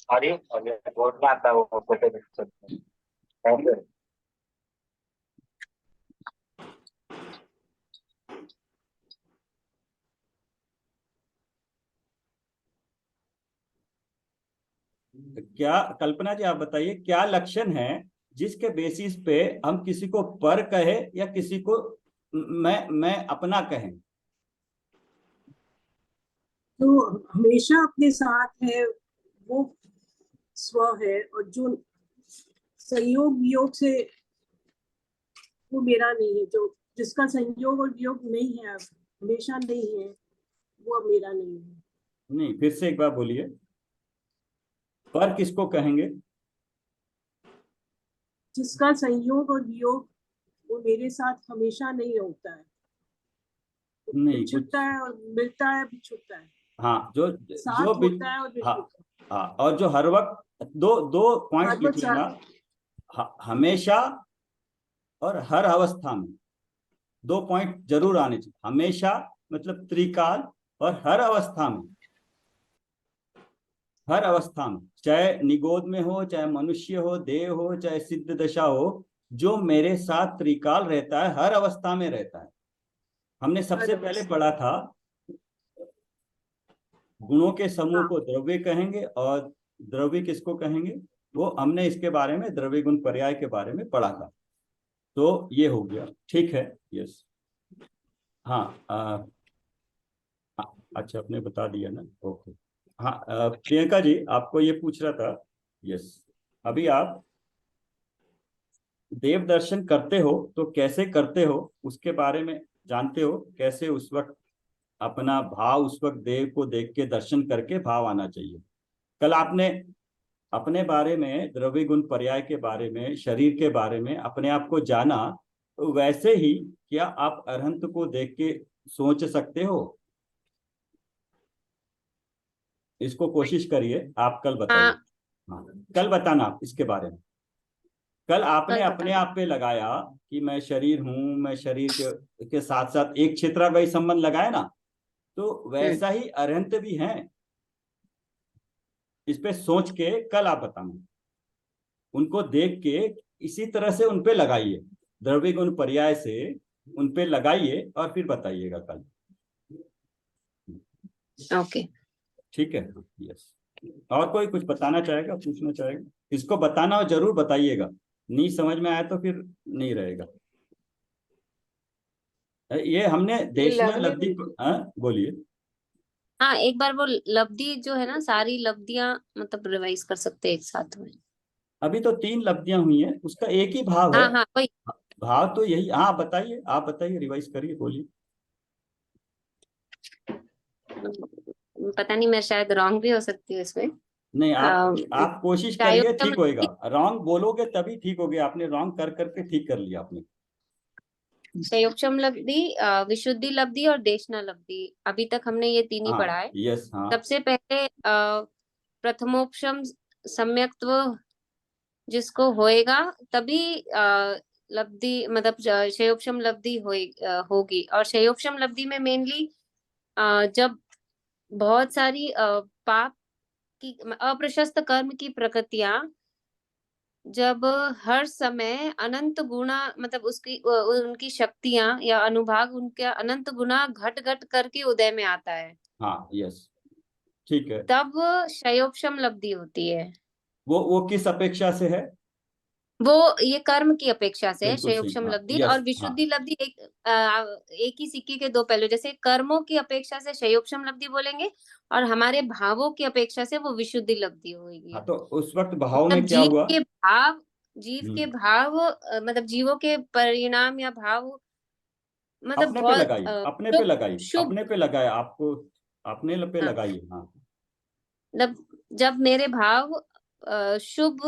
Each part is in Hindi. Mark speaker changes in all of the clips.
Speaker 1: और ये बोर्ड में आता है वो फोटो देख सकते हैं ऐसे।
Speaker 2: क्या कल्पना जी आप बताइए क्या लक्षण है जिसके बेसिस पे हम किसी को पर कहे या किसी को मैं अपना कहें?
Speaker 3: जो हमेशा अपने साथ है वो स्व है, और जो संयोग वियोग से वो मेरा नहीं है, जो जिसका संयोग और वियोग नहीं है, अब हमेशा नहीं है, वो अब मेरा नहीं है।
Speaker 2: नहीं, फिर से एक बार बोलिए, पर किसको कहेंगे?
Speaker 3: जिसका संयोग और वियोग वो मेरे साथ हमेशा नहीं होता है,
Speaker 2: नहीं कुछ,
Speaker 3: छुटता है और मिलता है, भी छुटता है,
Speaker 2: हाँ जो
Speaker 3: साथ
Speaker 2: जो
Speaker 3: होता है और भी
Speaker 2: हाँ
Speaker 3: छुटता है।
Speaker 2: हाँ, और जो हर वक्त दो दो पॉइंट्स
Speaker 3: हर वक्त
Speaker 2: लिख लेना, हमेशा और हर अवस्था में, दो पॉइंट जरूर आने चाहिए। हमेशा मतलब त्रिकाल, और हर अवस्था में, हर अवस्था में, चाहे निगोद में हो, चाहे मनुष्य हो, देव हो, चाहे सिद्ध दशा हो, जो मेरे साथ त्रिकाल रहता है हर अवस्था में रहता है। हमने सबसे पहले पढ़ा था गुणों के समूह को द्रव्य कहेंगे, और द्रव्य किसको कहेंगे, वो हमने इसके बारे में द्रव्य गुण पर्याय के बारे में पढ़ा था। तो ये हो गया, ठीक है। यस, हाँ अच्छा आपने बता दिया ना, ओके। हाँ प्रियंका जी आपको ये पूछ रहा था। यस, अभी आप देव दर्शन करते हो तो कैसे करते हो उसके बारे में जानते हो, कैसे उस वक्त अपना भाव, उस वक्त देव को देख के दर्शन करके भाव आना चाहिए। कल आपने अपने बारे में, द्रव्य गुण पर्याय के बारे में, शरीर के बारे में अपने आप को जाना, तो वैसे ही क्या आप अरहंत को देख के सोच सकते हो? इसको कोशिश करिए, आप कल बताइए। हाँ, कल बताना आप इसके बारे में। कल आपने अपने आप पे लगाया कि मैं शरीर हूं, मैं शरीर के साथ साथ एक क्षेत्राव्ययी संबंध लगाया ना, तो वैसा ही अरहंत भी हैं। इस पे सोच के कल आप बताना, उनको देख के इसी तरह से उन पे लगाइए, द्रव्य गुण पर्याय से उन पे लगाइए और फिर बताइएगा कल।
Speaker 4: ओके,
Speaker 2: ठीक है। यस, और कोई कुछ बताना चाहेगा, पूछना चाहेगा? इसको बताना और जरूर बताइएगा, नहीं समझ में आया तो फिर नहीं रहेगा। ये हमने देशना लब्धि, बोलिए।
Speaker 4: हाँ एक बार वो लब्धि जो है ना, सारी लब्धियां मतलब रिवाइज कर सकते हैं एक साथ में।
Speaker 2: अभी तो 3 लब्धियां हुई हैं, उसका एक ही भाव है।
Speaker 4: हाँ हाँ वही।
Speaker 2: भाव तो यही, हाँ बताइए, आप बताइए, रिवाइज करिए, बोलिए।
Speaker 4: पता नहीं, मैं शायद रॉन्ग भी हो सकती हूँ इसमें।
Speaker 2: नहीं, आप कोशिश करिए, ठीक होएगा। रॉन्ग बोलोगे तभी ठीक हो गया, आपने रॉन्ग कर करके ठीक कर लिया आपने।
Speaker 4: संयोगक्षम लब्धि, विशुद्धि लब्धि और देशना लब्धि, अभी तक हमने ये तीन ही
Speaker 2: हाँ,
Speaker 4: पढ़ा है।
Speaker 2: यस, हाँ,
Speaker 4: सबसे पहले प्रथमोपशम सम्यक्त्व जिसको होएगा तभी लब्धि मतलब क्षयोपशम लब्धि होगी। और क्षयोपशम लब्धि में मेनली जब बहुत सारी पाप की अप्रशस्त कर्म की प्रकृतियां जब हर समय अनंत गुना मतलब उसकी उनकी शक्तियां या अनुभाग उनका अनंत गुना घट घट करके उदय में आता है,
Speaker 2: हाँ, यस, ठीक है।
Speaker 4: तब क्षयोपशम लब्धि होती है।
Speaker 2: वो किस अपेक्षा से है?
Speaker 4: वो ये कर्म की अपेक्षा से है
Speaker 2: बिल्कुल सही,
Speaker 4: क्षयोपशम
Speaker 2: हाँ,
Speaker 4: लब्धि। और
Speaker 2: यस, हाँ,
Speaker 4: विशुद्धि लब्धि एक ही सिक्के के दो पहलू, जैसे कर्मों की अपेक्षा से क्षयोपशम लब्धि बोलेंगे और हमारे भावों की अपेक्षा से वो विशुद्धि लब्धि होगी।
Speaker 2: हाँ। तो उस वक्त भाव
Speaker 4: मतलब
Speaker 2: में क्या हुआ?
Speaker 4: जीव के भाव मतलब जीवों के परिणाम या भाव मतलब
Speaker 2: अपने पे
Speaker 4: बहुत
Speaker 2: लगाइए, अपने पे
Speaker 4: शुभ
Speaker 2: लगाइए,
Speaker 4: शुभ
Speaker 2: अपने पे लगाए, आपको अपने पे
Speaker 4: हाँ,
Speaker 2: लगाइए, हाँ।
Speaker 4: मतलब जब मेरे भाव शुभ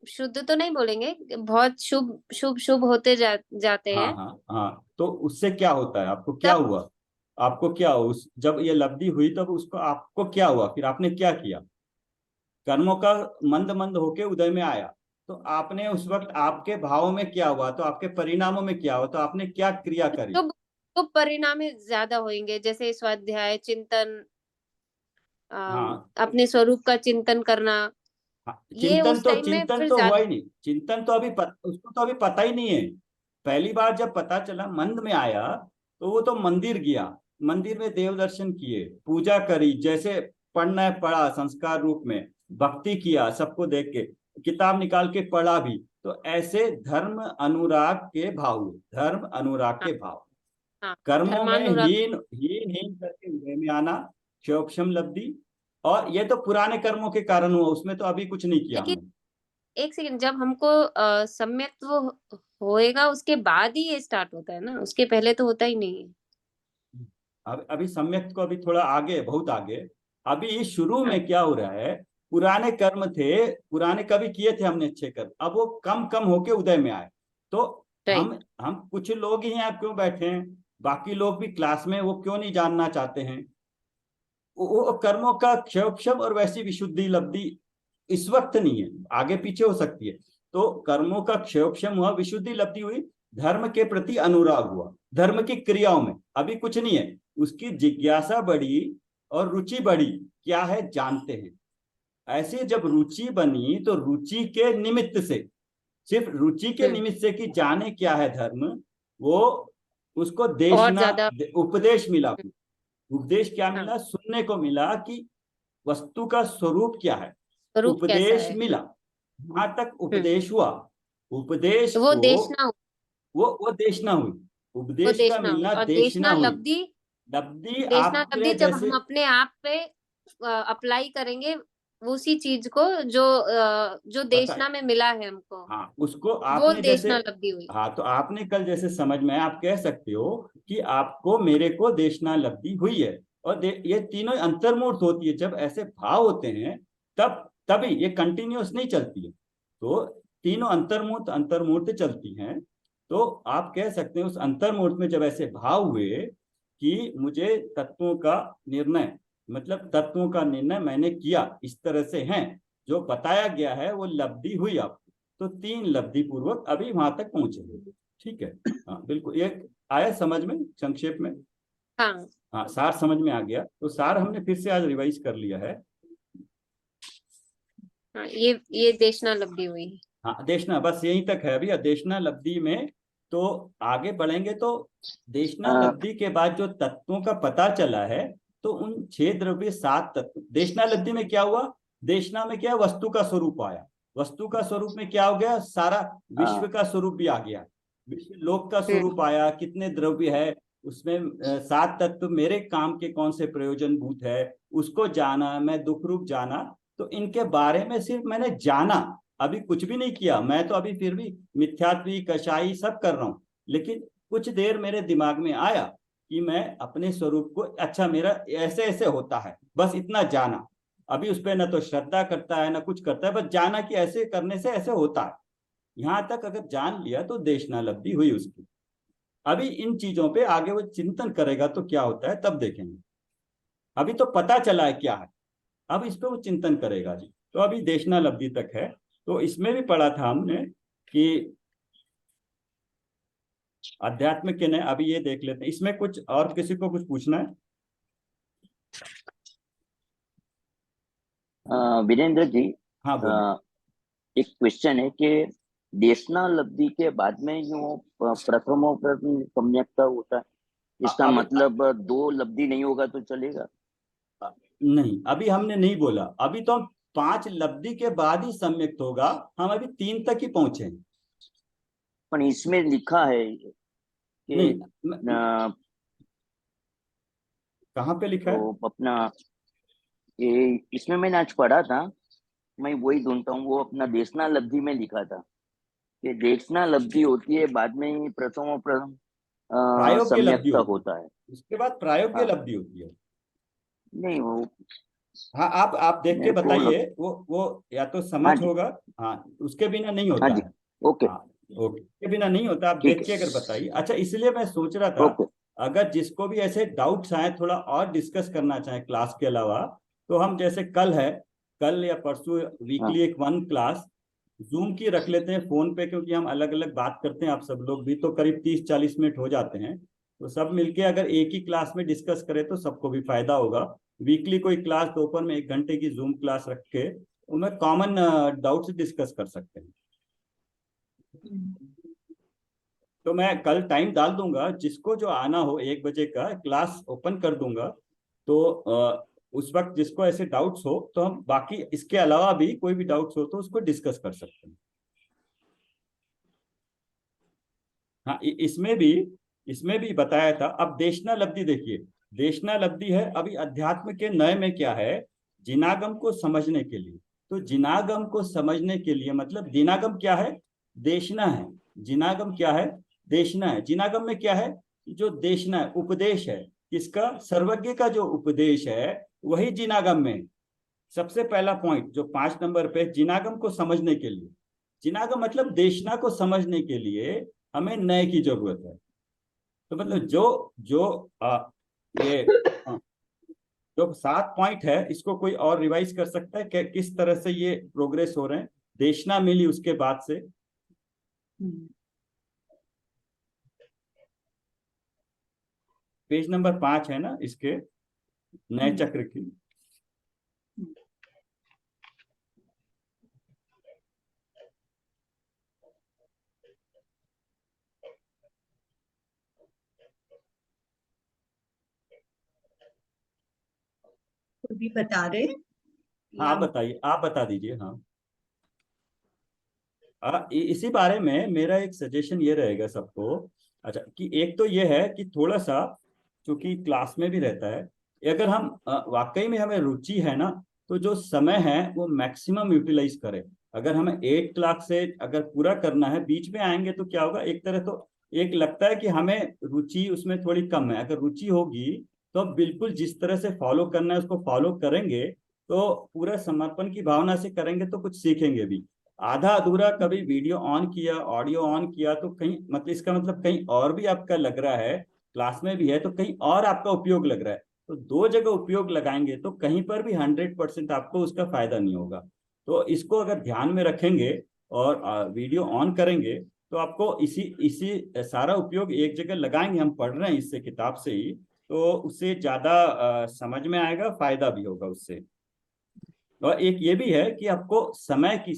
Speaker 4: शुद्ध तो नहीं बोलेंगे, बहुत शुभ शुभ शुभ होते जाते
Speaker 2: हाँ
Speaker 4: हैं।
Speaker 2: हाँ हाँ, तो उससे क्या होता है, आपको क्या
Speaker 4: तब
Speaker 2: हुआ? आपको क्या हुआ उस जब ये लब्धि हुई तब उसको आपको क्या हुआ, फिर आपने क्या किया? कर्मों का मंद मंद होके उदय में आया, तो आपने उस वक्त आपके भावों में क्या हुआ, तो आपके परिणामों में क्या हुआ, तो आपने क्या क्रिया करी?
Speaker 4: शुभ शुभ परिणाम ही ज्यादा होंगे, जैसे स्वाध्याय, चिंतन,
Speaker 2: हाँ
Speaker 4: अपने स्वरूप का चिंतन करना,
Speaker 2: हाँ,
Speaker 4: ये उस टाइम में
Speaker 2: चिंतन
Speaker 4: फिर
Speaker 2: तो हुआ
Speaker 4: ज्यादा।
Speaker 2: ही नहीं, चिंतन तो अभी उसको तो अभी पता ही नहीं है। पहली बार जब पता चला मंद में आया, तो वो तो मंदिर गया, मंदिर में देव दर्शन किए, पूजा करी, जैसे पढ़ना है पढ़ा संस्कार रूप में, भक्ति किया सबको देख के, किताब निकाल के पढ़ा भी, तो ऐसे धर्म अनुराग के भाव हुए, धर्म अनुराग
Speaker 4: हाँ
Speaker 2: के भाव।
Speaker 4: हाँ,
Speaker 2: कर्मों में
Speaker 4: धर्मानुराग।
Speaker 2: हीन करके उदय में आना, क्षोक्षम लब्धि। और ये तो पुराने कर्मों के कारण हुआ, उसमें तो अभी कुछ नहीं किया
Speaker 4: लेकिन
Speaker 2: हमने।
Speaker 4: एक सेकंड, जब हमको सम्यक्त्व होएगा उसके बाद ही ये स्टार्ट होता है ना, उसके पहले तो होता ही नहीं है।
Speaker 2: अब अभी सम्यक को अभी थोड़ा आगे, बहुत आगे। अभी शुरू
Speaker 4: हाँ,
Speaker 2: में क्या हो रहा है, पुराने कर्म थे, पुराने कभी किए थे हमने अच्छे कर्म, अब वो कम कम होके उदय में आए। तो
Speaker 4: राइट।
Speaker 2: हम कुछ लोग ही हैं, आप क्यों बैठे हैं, बाकी लोग भी क्लास में, वो क्यों नहीं जानना चाहते हैं? वो कर्मों का क्षोक्षम और वैसी विशुद्धि लब्धि इस वक्त नहीं है, आगे पीछे हो सकती है। तो कर्मों का क्षयोक्षम हुआ, विशुद्धि लब्धि हुई, धर्म के प्रति अनुराग हुआ, धर्म की क्रियाओं में अभी कुछ नहीं है, उसकी जिज्ञासा बढ़ी और रुचि बढ़ी, क्या है जानते हैं। ऐसे जब रुचि बनी, तो रुचि के निमित्त से, सिर्फ रुचि के
Speaker 4: हम्म।
Speaker 2: निमित्त से कि जाने क्या है धर्म, वो उसको
Speaker 4: और
Speaker 2: देशना,
Speaker 4: ज्यादा।
Speaker 2: उपदेश मिला।
Speaker 4: हम्म,
Speaker 2: उपदेश क्या
Speaker 4: हाँ,
Speaker 2: मिला, सुनने को मिला कि वस्तु का स्वरूप क्या है,
Speaker 4: स्वरूप कैसा
Speaker 2: उपदेश
Speaker 4: है।
Speaker 2: मिला। वहां तक
Speaker 4: हम्म।
Speaker 2: उपदेश हुआ, उपदेश
Speaker 4: तो वो
Speaker 2: को
Speaker 4: देशना,
Speaker 2: वो देशना हुई,
Speaker 4: वो
Speaker 2: उपदेश का
Speaker 4: देशना हुई,
Speaker 2: मिलना
Speaker 4: और
Speaker 2: देशना
Speaker 4: देशना
Speaker 2: हुई।
Speaker 4: लब्धि।
Speaker 2: लब्धि
Speaker 4: देशना
Speaker 2: आपने
Speaker 4: लब्धि जब
Speaker 2: जैसे,
Speaker 4: हम अपने आप पे अप्लाई करेंगे उसी चीज को, जो
Speaker 2: पता,
Speaker 4: देशना में मिला है हमको,
Speaker 2: हाँ उसको
Speaker 4: वो
Speaker 2: आपने जैसे,
Speaker 4: देशना लब्धि हुई।
Speaker 2: हाँ तो आपने कल जैसे समझ में आया, आप कह सकते हो कि आपको मेरे को देशना लब्धि हुई है। और ये तीनों अंतर्मूर्त होती है, जब ऐसे भाव होते हैं तब, तभी ये कंटिन्यूअस नहीं चलती है। तो तीनों अंतर्मूर्त अंतर्मूर्त चलती हैं। तो आप कह सकते हैं उस अंतर्मूर्त में जब ऐसे भाव हुए कि मुझे तत्वों का निर्णय, मतलब तत्वों का निर्णय मैंने किया, इस तरह से हैं, जो बताया गया है वो लब्धि हुई आपको। तो तीन लब्धि पूर्वक अभी वहां तक पहुंचे। ठीक है, हाँ बिल्कुल, ये आया समझ में संक्षेप में?
Speaker 4: हाँ
Speaker 2: हाँ सार समझ में आ गया, तो सार हमने फिर से आज रिवाइज कर लिया है।
Speaker 4: हाँ, ये देशना लब्धि हुई।
Speaker 2: हाँ देशना बस यहीं तक है अभी, देशना लब्धि में तो आगे बढ़ेंगे। तो देशना
Speaker 5: अ,
Speaker 2: लब्धि के बाद जो तत्वों का पता चला है, तो उन 6 द्रव्य 7 तत्व, देशना लब्धि में क्या हुआ, देशना में क्या, वस्तु का स्वरूप आया, वस्तु का स्वरूप में क्या हो गया, सारा विश्व
Speaker 5: अ,
Speaker 2: का स्वरूप भी आ गया, विश्व लोक का
Speaker 4: हम्म।
Speaker 2: स्वरूप आया, कितने द्रव्य है उसमें, 7 तत्व मेरे काम के कौन से प्रयोजन भूत है, उसको जाना, मैं दुख रूप जाना। तो इनके बारे में सिर्फ मैंने जाना, अभी कुछ भी नहीं किया, मैं तो अभी फिर भी मिथ्यात्वी कषाई सब कर रहा हूं। लेकिन कुछ देर मेरे दिमाग में आया कि मैं अपने स्वरूप को, अच्छा मेरा ऐसे ऐसे होता है, बस इतना जाना। अभी उस पर न तो श्रद्धा करता है न कुछ करता है, बस जाना कि ऐसे करने से ऐसे होता है। यहां तक अगर जान लिया तो देशनालब्धि हुई उसकी। अभी इन चीजों पे आगे वो चिंतन करेगा तो क्या होता है तब देखेंगे। अभी तो पता चला है क्या है, अब इस पे वो चिंतन करेगा जी। तो अभी देशनालब्धि तक है। तो इसमें भी पढ़ा था हमने कि अध्यात्म के ने, अभी ये देख लेते हैं, इसमें कुछ और किसी को कुछ पूछना है?
Speaker 5: वीरेंद्र जी,
Speaker 2: हाँ बोलिए।
Speaker 5: अ, एक क्वेश्चन है कि देशना लब्धि के बाद में जो प्रथमोपरि सम्यक्ता होता है, इसका
Speaker 2: अभी
Speaker 5: मतलब दो लब्धि नहीं होगा तो चलेगा?
Speaker 2: नहीं, अभी हमने नहीं बोला, अभी तो हम 5 लब्धि के बाद ही सम्यक्त होगा, हम अभी 3 तक ही पहुंचे हैं।
Speaker 5: पर इसमें लिखा है कि
Speaker 2: नहीं
Speaker 5: अ,
Speaker 2: कहाँ पे लिखा है?
Speaker 5: तो अपना ये इसमें मैंने आज पढ़ा था, मैं वही ढूंढता हूँ, वो अपना देशना लब्धि में लिखा था कि देशना लब्धि होती है बाद में ही प्रथम
Speaker 2: प्रायोग्य लब्धि
Speaker 5: सम्यक्ता
Speaker 2: होती है,
Speaker 5: होता है।
Speaker 2: उसके बाद प्रायोग्य
Speaker 5: हाँ,
Speaker 2: लब्धि होती है।
Speaker 5: नहीं वो
Speaker 2: हाँ, आप देख के
Speaker 5: मेरे को
Speaker 2: बताइए, वो या तो
Speaker 5: हाँ
Speaker 2: समझ
Speaker 5: जी,
Speaker 2: होगा। हाँ, उसके बिना नहीं
Speaker 5: हाँ
Speaker 2: होता
Speaker 5: जी,
Speaker 2: है।
Speaker 5: ओके,
Speaker 2: हाँ, ओके, उसके बिना नहीं होता, आप
Speaker 5: ठीक
Speaker 2: देख
Speaker 5: है,
Speaker 2: के अगर बताइए। अच्छा, इसलिए मैं सोच रहा था,
Speaker 5: ओके,
Speaker 2: अगर जिसको भी ऐसे डाउट्स आए, थोड़ा और डिस्कस करना चाहे क्लास के अलावा, तो हम जैसे कल है, कल या परसों
Speaker 5: हाँ
Speaker 2: वीकली एक 1 क्लास जूम की रख लेते हैं फोन पे, क्योंकि हम अलग अलग बात करते हैं, आप सब लोग भी, तो करीब 30-40 मिनट हो जाते हैं। तो सब मिलके अगर एक ही क्लास में डिस्कस करें तो सबको भी फायदा होगा। वीकली कोई क्लास दोपहर में 1 घंटे की जूम क्लास रख के उनमें कॉमन डाउट्स डिस्कस कर सकते हैं। तो मैं कल टाइम डाल दूंगा, जिसको जो आना हो 1 बजे का क्लास ओपन कर दूंगा। तो उस वक्त जिसको ऐसे डाउट्स हो, तो हम बाकी इसके अलावा भी कोई भी डाउट्स हो तो उसको डिस्कस कर सकते हैं। हाँ, इसमें भी बताया था। अब देशना लब्धि देखिए, देशना लब्धि है अभी अध्यात्म के नए में क्या है, जिनागम को समझने के लिए। तो जिनागम को समझने के लिए मतलब, जिनागम क्या है, देशना है। जिनागम क्या है, देशना है। जिनागम में क्या है, जो देशना है उपदेश है, किसका, सर्वज्ञ का जो उपदेश है वही जिनागम में। सबसे पहला पॉइंट जो 5 नंबर पे, जिनागम को समझने के लिए, जिनागम मतलब देशना को समझने के लिए हमें नए की जरूरत है। तो मतलब जो जो ये अ, जो 7 पॉइंट है, इसको कोई और रिवाइज कर सकता है कि किस तरह से ये प्रोग्रेस हो रहे हैं, देशना मिली उसके बाद से। पेज नंबर 5 है ना इसके, नए चक्र की।
Speaker 6: खुद भी बता रहे हैं
Speaker 2: हाँ,
Speaker 6: या
Speaker 2: आप बताइए, आप बता दीजिए। हाँ, इसी बारे में मेरा एक सजेशन ये रहेगा सबको। अच्छा, कि एक तो ये है कि थोड़ा सा, क्योंकि क्लास में भी रहता है, अगर हम वाकई में हमें रुचि है ना, तो जो समय है वो मैक्सिमम यूटिलाइज करें। अगर हमें 8 क्लास से अगर पूरा करना है, बीच में आएंगे तो क्या होगा, एक तरह तो एक लगता है कि हमें रुचि उसमें थोड़ी कम है। अगर रुचि होगी तो बिल्कुल जिस तरह से फॉलो करना है उसको फॉलो करेंगे, तो पूरा समर्पण की भावना से करेंगे तो कुछ सीखेंगे भी। आधा अधूरा कभी वीडियो ऑन किया, ऑडियो ऑन किया, तो कहीं मतलब इसका मतलब कहीं और भी आपका लग रहा है, क्लास में भी है तो कहीं और आपका उपयोग लग रहा है। तो 2 जगह उपयोग लगाएंगे तो कहीं पर भी 100% आपको उसका फायदा नहीं होगा। तो इसको अगर ध्यान में रखेंगे और वीडियो ऑन करेंगे, तो आपको इसी इसी सारा उपयोग एक जगह लगाएंगे, हम पढ़ रहे हैं इससे किताब से ही, तो उससे ज्यादा समझ में आएगा, फायदा भी होगा उससे। और एक ये भी है कि आपको समय की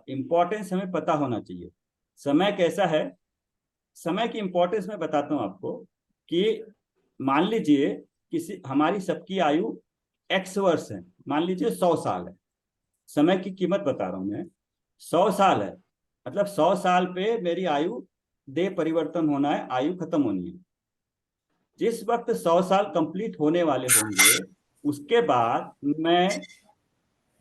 Speaker 2: इम्पोर्टेंस हमें पता होना चाहिए। समय कैसा है, समय की इम्पोर्टेंस मैं बताता हूँ आपको। कि मान लीजिए किसी, हमारी सबकी आयु एक्स वर्ष है, मान लीजिए 100 साल है। समय की कीमत बता रहा हूं मैं, 100 साल है, मतलब 100 साल पे मेरी आयु, देह परिवर्तन होना है, आयु खत्म होनी है। जिस वक्त 100 साल कंप्लीट होने वाले होंगे, उसके बाद मैं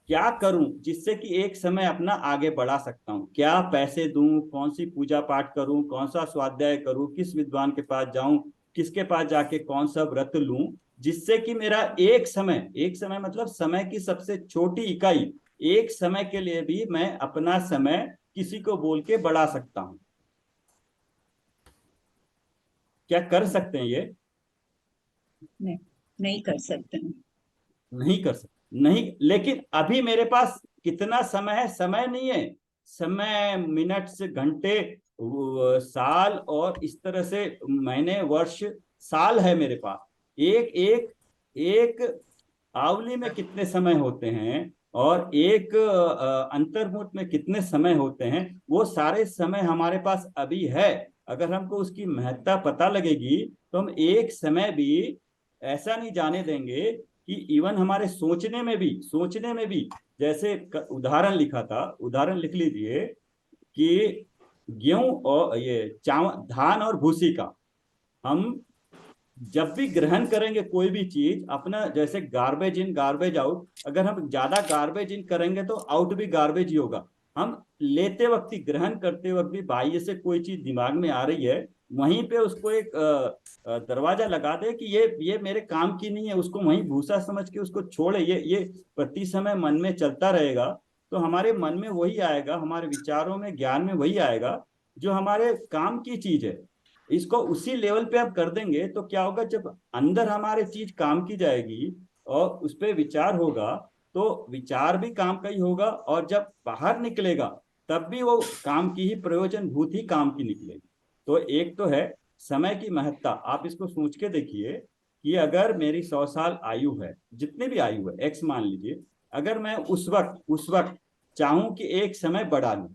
Speaker 2: क्या करूं जिससे कि एक समय अपना आगे बढ़ा सकता हूं, क्या पैसे दूं, कौन सी पूजा पाठ करूं, कौन सा स्वाध्याय करूं, किस विद्वान के पास जाऊं, किसके पास जाके कौन सा व्रत लूं, जिससे कि मेरा एक समय मतलब समय की सबसे छोटी इकाई, एक समय के लिए भी मैं अपना समय किसी को बोल के बढ़ा सकता हूं। क्या कर सकते हैं ये?
Speaker 6: नहीं, नहीं कर सकते हैं।
Speaker 2: नहीं कर सकते, नहीं। लेकिन अभी मेरे पास कितना समय है, समय नहीं है, समय मिनट से घंटे, साल, और इस तरह से महीने, वर्ष, साल है मेरे पास। एक एक एक आवली में कितने समय होते हैं, और एक अंतर्मुहूर्त में कितने समय होते हैं, वो सारे समय हमारे पास अभी है। अगर हमको उसकी महत्ता पता लगेगी तो हम एक समय भी ऐसा नहीं जाने देंगे कि इवन हमारे सोचने में भी जैसे उदाहरण लिखा था, उदाहरण लिख लीजिए कि गेहूं और ये चावल, धान और भूसी का, हम जब भी ग्रहण करेंगे कोई भी चीज, अपना जैसे गार्बेज इन गार्बेज आउट, अगर हम ज्यादा गार्बेज इन करेंगे तो आउट भी गार्बेज ही होगा। हम लेते वक्त ही, ग्रहण करते वक्त भी बाह्य से कोई चीज दिमाग में आ रही है, वहीं पे उसको एक दरवाजा लगा दे कि ये मेरे काम की नहीं है, उसको वहीं भूसा समझ के उसको छोड़े। ये प्रति समय मन में चलता रहेगा तो हमारे मन में वही आएगा, हमारे विचारों में, ज्ञान में वही आएगा जो हमारे काम की चीज है। इसको उसी लेवल पे आप कर देंगे तो क्या होगा, जब अंदर हमारे चीज काम की जाएगी और उस पर विचार होगा तो विचार भी काम का ही होगा, और जब बाहर निकलेगा तब भी वो काम की ही, प्रयोजन भूत ही काम की निकलेगी। तो एक तो है समय की महत्ता। आप इसको सोच के देखिए कि अगर मेरी 100 साल आयु है, जितनी भी आयु है, एक्स मान लीजिए, अगर मैं उस वक्त चाहूं कि एक समय बढ़ा लूं,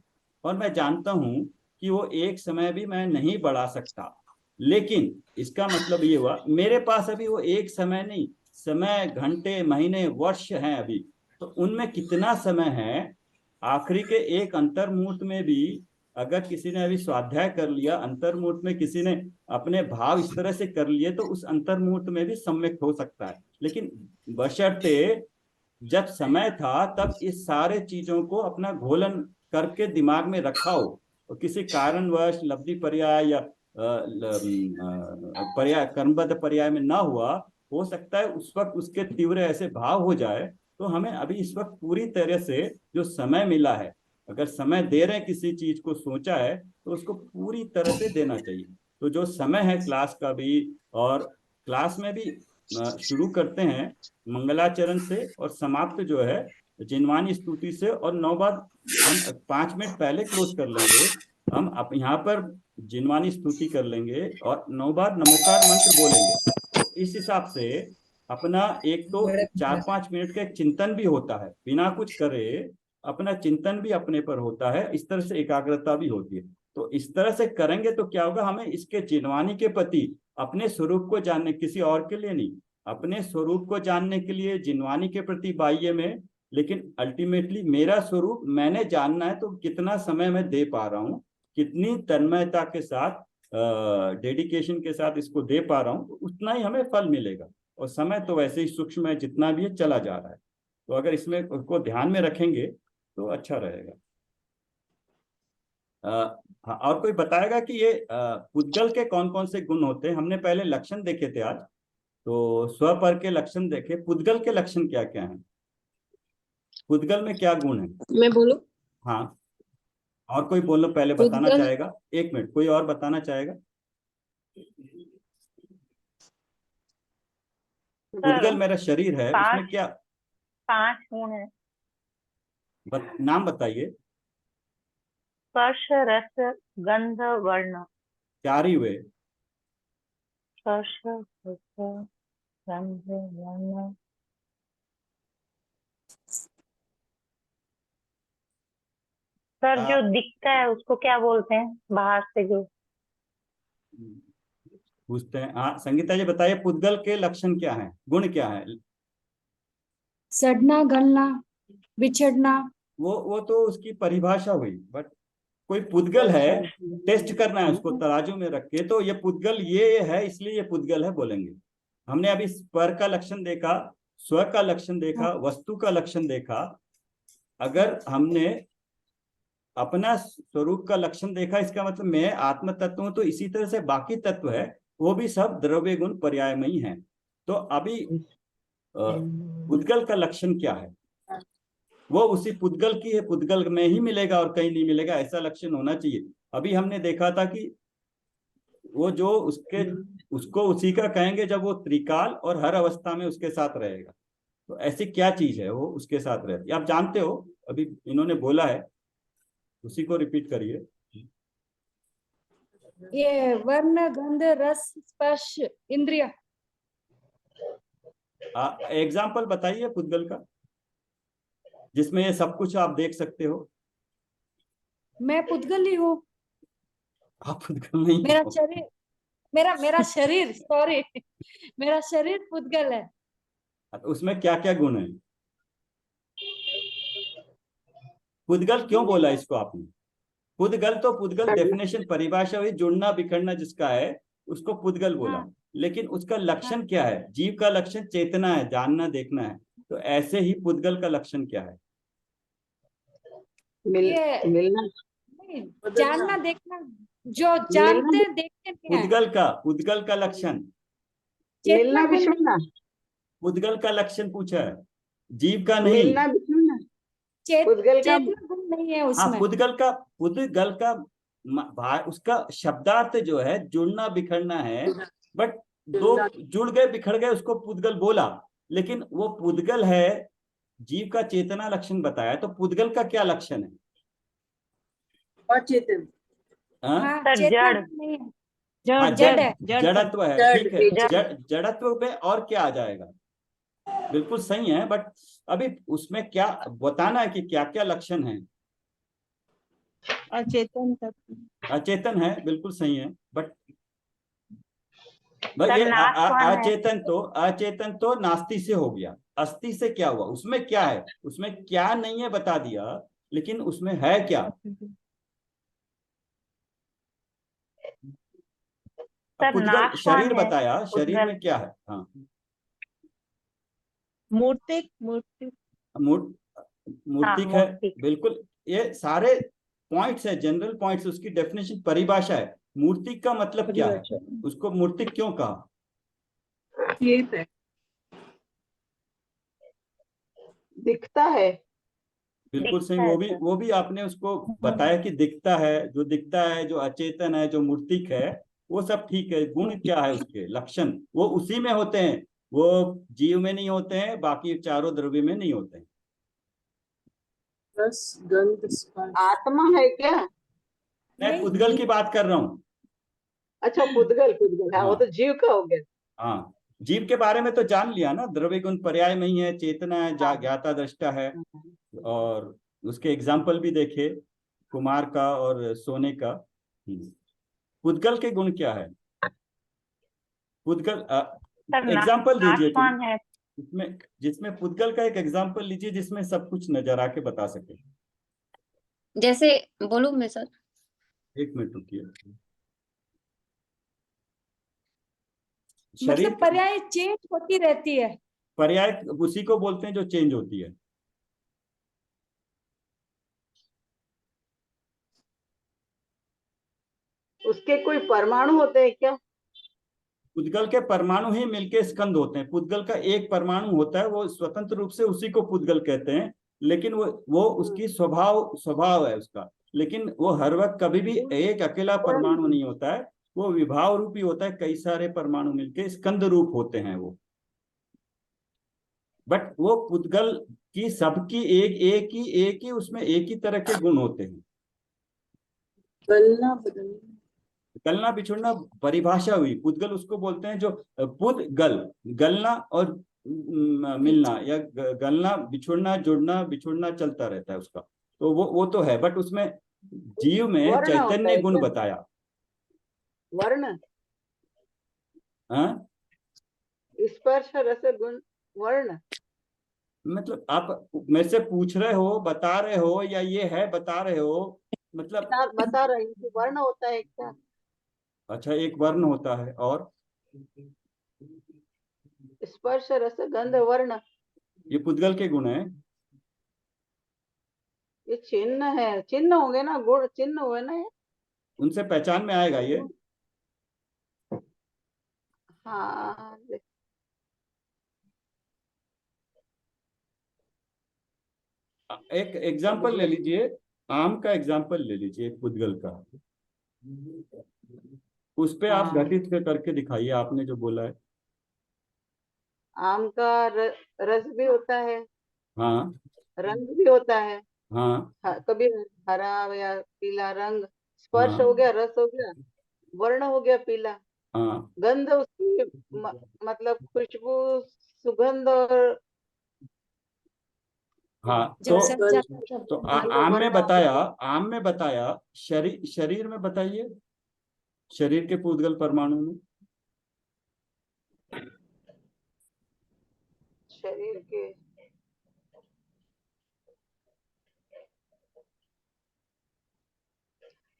Speaker 2: और मैं जानता हूं कि वो एक समय भी मैं नहीं बढ़ा सकता, लेकिन इसका मतलब ये हुआ मेरे पास अभी वो एक समय नहीं, समय, घंटे, महीने, वर्ष हैं अभी, तो उनमें कितना समय है, आखिरी के एक अंतर मुहूर्त में भी अगर किसी ने अभी स्वाध्याय कर लिया, अंतर मुहूर्त में किसी ने अपने भाव इस तरह से कर लिए, तो उस अंतर मुहूर्त में भी सम्यक हो सकता है। लेकिन बशर्ते जब समय था तब इस सारे चीजों को अपना घोलन करके दिमाग में रखा हो, और किसी कारणवश लब्धि पर्याय या पर्याय, कर्मबद्ध पर्याय में ना हुआ, हो सकता है उस वक्त उसके तीव्र ऐसे भाव हो जाए। तो हमें अभी इस वक्त पूरी तरह से जो समय मिला है, अगर समय दे रहे हैं, किसी चीज को सोचा है तो उसको पूरी तरह से देना चाहिए। तो जो समय है क्लास का भी, और क्लास में भी शुरू करते हैं मंगलाचरण से, और समाप्त जो है जिनवानी स्तुति से, और 9 बार हम 5 मिनट पहले क्लोज कर लेंगे। हम यहाँ पर जिनवानी स्तुति कर लेंगे और 9 बार नमोकार मंत्र बोलेंगे। तो इस हिसाब से अपना एक तो 4-5 मिनट का एक चिंतन भी होता है, बिना कुछ करे अपना चिंतन भी अपने पर होता है, इस तरह से एकाग्रता भी होती है। तो इस तरह से करेंगे तो क्या होगा, हमें इसके जिनवानी के प्रति, अपने स्वरूप को जानने, किसी और के लिए नहीं, अपने स्वरूप को जानने के लिए जिनवानी के प्रति बाह्य में, लेकिन अल्टीमेटली मेरा स्वरूप मैंने जानना है, तो कितना समय मैं दे पा रहा हूँ, कितनी तन्मयता के साथ, डेडिकेशन के साथ इसको दे पा रहा हूँ, तो उतना ही हमें फल मिलेगा। और समय तो वैसे ही सूक्ष्म है, जितना भी है चला जा रहा है। तो अगर इसमें उसको ध्यान में रखेंगे तो अच्छा रहेगा। हाँ, और कोई बताएगा कि ये पुद्गल के कौन कौन से गुण होते हैं? हमने पहले लक्षण देखे थे आज, तो स्वपर के लक्षण देखे, पुद्गल के लक्षण क्या क्या हैं? पुद्गल में क्या गुण है?
Speaker 3: मैं बोलूं?
Speaker 2: हाँ, और कोई बोलो, पहले बताना चाहेगा? 1 मिनट, कोई और बताना चाहेगा? पुद्गल मेरा शरीर है, उसमें क्या
Speaker 7: 5 गुण है?
Speaker 2: नाम बताइए।
Speaker 7: स्पर्श, रस, गंध, वर्ण।
Speaker 2: 4 ही हुए।
Speaker 7: स्पर्श, रस, गंध, वर्ण। सर जो दिखता है उसको क्या बोलते हैं, बाहर से जो?
Speaker 2: पूछते हैं। हाँ, संगीता जी बताइए, पुद्गल के लक्षण क्या हैं, गुण क्या है?
Speaker 8: सड़ना, गलना, बिछड़ना।
Speaker 2: वो तो उसकी परिभाषा हुई, बट कोई पुद्गल है, टेस्ट करना है उसको तराजू में रख के, तो ये पुद्गल ये है, इसलिए ये पुद्गल है बोलेंगे। हमने अभी स्वर का लक्षण देखा, स्व का लक्षण देखा, वस्तु का लक्षण देखा। अगर हमने अपना स्वरूप का लक्षण देखा, इसका मतलब मैं आत्म तत्व हूं, तो इसी तरह से बाकी तत्व है वो भी सब द्रव्य गुण पर्यायमयी हैं। तो अभी पुद्गल का लक्षण क्या है? वो उसी पुद्गल की है, पुद्गल में ही मिलेगा और कहीं नहीं मिलेगा, ऐसा लक्षण होना चाहिए। अभी हमने देखा था कि वो जो उसको उसी का कहेंगे जब वो त्रिकाल और हर अवस्था में उसके साथ रहेगा। तो ऐसी क्या चीज है वो उसके साथ रहती है? आप जानते हो, अभी इन्होंने बोला है, उसी को रिपीट करिए।
Speaker 8: ये वर्ण, गंध, रस, स्पर्श, इंद्रिय।
Speaker 2: एग्जाम्पल बताइए पुद्गल का, जिसमें ये सब कुछ आप देख सकते हो।
Speaker 8: मैं पुद्गल ही हूँ।
Speaker 2: आप पुद्गल नहीं
Speaker 8: मेरा
Speaker 2: हो।
Speaker 8: शरीर, मेरा शरीर, सॉरी, मेरा शरीर पुद्गल है।
Speaker 2: उसमें क्या क्या गुण है? पुद्गल क्यों बोला इसको आपने? पुद्गल तो पुद्गल डेफिनेशन, परिभाषा हुई, जुड़ना बिखरना जिसका है उसको पुद्गल बोला। लेकिन उसका लक्षण क्या है? जीव का लक्षण चेतना है, जानना देखना है। तो ऐसे ही पुद्गल का लक्षण क्या है?
Speaker 8: ये
Speaker 3: मिलना
Speaker 8: नहीं,
Speaker 3: बदलना।
Speaker 8: जानना देखना, जो जानते देखते नहीं है।
Speaker 2: उद्गल का लक्षण,
Speaker 8: चेतना गुण
Speaker 3: बिछड़ना,
Speaker 2: उद्गल का लक्षण पूछा है, जीव का नहीं।
Speaker 3: बिछड़ना,
Speaker 8: चेतना गुण नहीं है
Speaker 2: हाँ,
Speaker 8: उसमें।
Speaker 2: पुद्गल का उसका शब्दार्थ जो है जुड़ना बिखरना है, बट दो जुड़ गए बिखर गए उसको पुद्गल बोला, लेकिन वो पुद्गल है, जीव का चेतना लक्षण बताया, तो पुद्गल का क्या लक्षण है?
Speaker 3: अचेतन,
Speaker 2: हाँ?
Speaker 8: हाँ,
Speaker 7: सर,
Speaker 8: चेतना
Speaker 7: जड़।
Speaker 8: गुण नहीं है,
Speaker 2: हाँ,
Speaker 8: जड़ है।
Speaker 2: जड़त्व है,
Speaker 3: जड़,
Speaker 2: ठीक है।
Speaker 3: जड़।
Speaker 2: जड़त्व पे और क्या आ जाएगा? बिल्कुल सही है, बट अभी उसमें क्या बताना है कि क्या क्या लक्षण है?
Speaker 6: अचेतन
Speaker 2: अचेतन है, बिल्कुल सही है, बट भाई
Speaker 7: सर,
Speaker 2: ये
Speaker 7: नाशवान है।
Speaker 2: अचेतन तो नास्ति से हो गया, अस्थि से क्या हुआ? उसमें क्या है, उसमें क्या नहीं है बता दिया, लेकिन उसमें है क्या? अब
Speaker 7: सर,
Speaker 2: पुद्गल
Speaker 7: नाशवान
Speaker 2: शरीर
Speaker 7: है
Speaker 2: बताया, शरीर
Speaker 7: पुद्गल।
Speaker 2: में क्या है? हाँ,
Speaker 6: मूर्तिक
Speaker 7: हाँ,
Speaker 2: मूर्तिक है,
Speaker 7: मूर्ति।
Speaker 2: बिल्कुल। ये सारे पॉइंट्स है, जनरल पॉइंट्स, उसकी डेफिनेशन परिभाषा है। मूर्तिक का मतलब क्या है? उसको मूर्तिक क्यों कहा?
Speaker 3: खेत है, दिखता है।
Speaker 2: बिल्कुल सही,
Speaker 7: दिखता है सर।
Speaker 2: वो भी आपने उसको बताया कि दिखता है, जो दिखता है, जो अचेतन है, जो मूर्तिक है, वो सब ठीक है। गुण क्या है उसके लक्षण? वो उसी में होते हैं, वो जीव में नहीं होते हैं, बाकी चारों द्रव्य में नहीं होते हैं।
Speaker 3: रस, गंध, स्पर्श। आत्मा है क्या?
Speaker 2: मैं पुद्गल की बात कर रहा हूँ।
Speaker 3: अच्छा, पुद्गल, हाँ, वो तो जीव का हो गया।
Speaker 2: हाँ, जीव के बारे में तो जान लिया ना, द्रव्य गुण पर्याय में ही है, चेतना है, ज्ञाता दृष्टा है, और उसके एग्जाम्पल भी देखे, कुमार का और सोने का। पुद्गल के गुण क्या है? पुद्गल
Speaker 7: सर,
Speaker 2: एग्जाम्पल दीजिए कोई,
Speaker 7: नाशवान है।
Speaker 2: जिसमें पुद्गल का एक एग्जाम्पल लीजिए जिसमें सब कुछ नजर आके बता सके।
Speaker 4: जैसे बोलूं मैं सर?
Speaker 2: एक मिनट रुकिए।
Speaker 8: मतलब
Speaker 2: शरीर
Speaker 8: पर्याय चेंज होती रहती है।
Speaker 2: पर्याय उसी को बोलते हैं जो चेंज होती है।
Speaker 3: उसके कोई परमाणु होते हैं क्या?
Speaker 2: पुद्गल के परमाणु ही मिलके स्कंद होते हैं। पुद्गल का एक परमाणु होता है, वो स्वतंत्र रूप से उसी को पुद्गल कहते हैं, लेकिन वो उसकी स्वभाव है उसका, लेकिन वो हर वक्त कभी भी एक अकेला परमाणु नहीं होता है, वो विभाव रूपी होता है, कई सारे परमाणु मिलके स्कंद रूप होते हैं वो। बट वो पुद्गल की सबकी एक ही उसमें एक ही तरह के गुण होते हैं।
Speaker 3: गलना, बदलना।
Speaker 2: गलना बिछुड़ना परिभाषा हुई, पुद्गल उसको बोलते हैं जो पुद्गल, गलना और मिलना, या गलना, बिछुड़ना, जुड़ना, बिछुड़ना चलता रहता है उसका, तो वो तो है, बट उसमें जीव में
Speaker 3: वर्ण होता
Speaker 2: चैतन्य
Speaker 3: है
Speaker 2: गुण
Speaker 3: क्या?
Speaker 2: बताया।
Speaker 3: वर्ण,
Speaker 2: हाँ,
Speaker 3: स्पर्श, रस, गुण, वर्ण।
Speaker 2: मतलब आप मेरे से पूछ रहे हो, बता रहे हो, या ये है बता रहे हो, मतलब
Speaker 3: बता रही हूँ कि वर्ण होता है क्या?
Speaker 2: अच्छा, एक वर्ण होता है, और
Speaker 3: स्पर्श, रस, गंध, वर्ण।
Speaker 2: ये पुद्गल के गुण है।
Speaker 3: ये चिन्ह है, चिन्ह होंगे ना, गुण चिन्ह हुए ना ये।
Speaker 2: उनसे पहचान में आएगा ये।
Speaker 3: हाँ,
Speaker 2: एक एग्जाम्पल ले लीजिए, आम का एग्जाम्पल ले लीजिए, पुद्गल का, उस पे आप घटित करके दिखाइए आपने जो बोला है।
Speaker 3: आम का रस भी होता है,
Speaker 2: हाँ,
Speaker 3: रंग भी होता है।
Speaker 2: हाँ,
Speaker 3: कभी हरा या पीला रंग। स्पर्श
Speaker 2: हाँ,
Speaker 3: हो गया, रस हो गया, वर्ण हो गया पीला।
Speaker 2: हाँ,
Speaker 3: गंध उसकी मतलब खुशबू, सुगंध और
Speaker 2: हाँ,
Speaker 8: जब सब जाता है
Speaker 2: तो
Speaker 8: तब
Speaker 2: आम में बताया, आम में बताया, शरीर में बताइए, शरीर के पुद्गल परमाणु में।
Speaker 3: शरीर के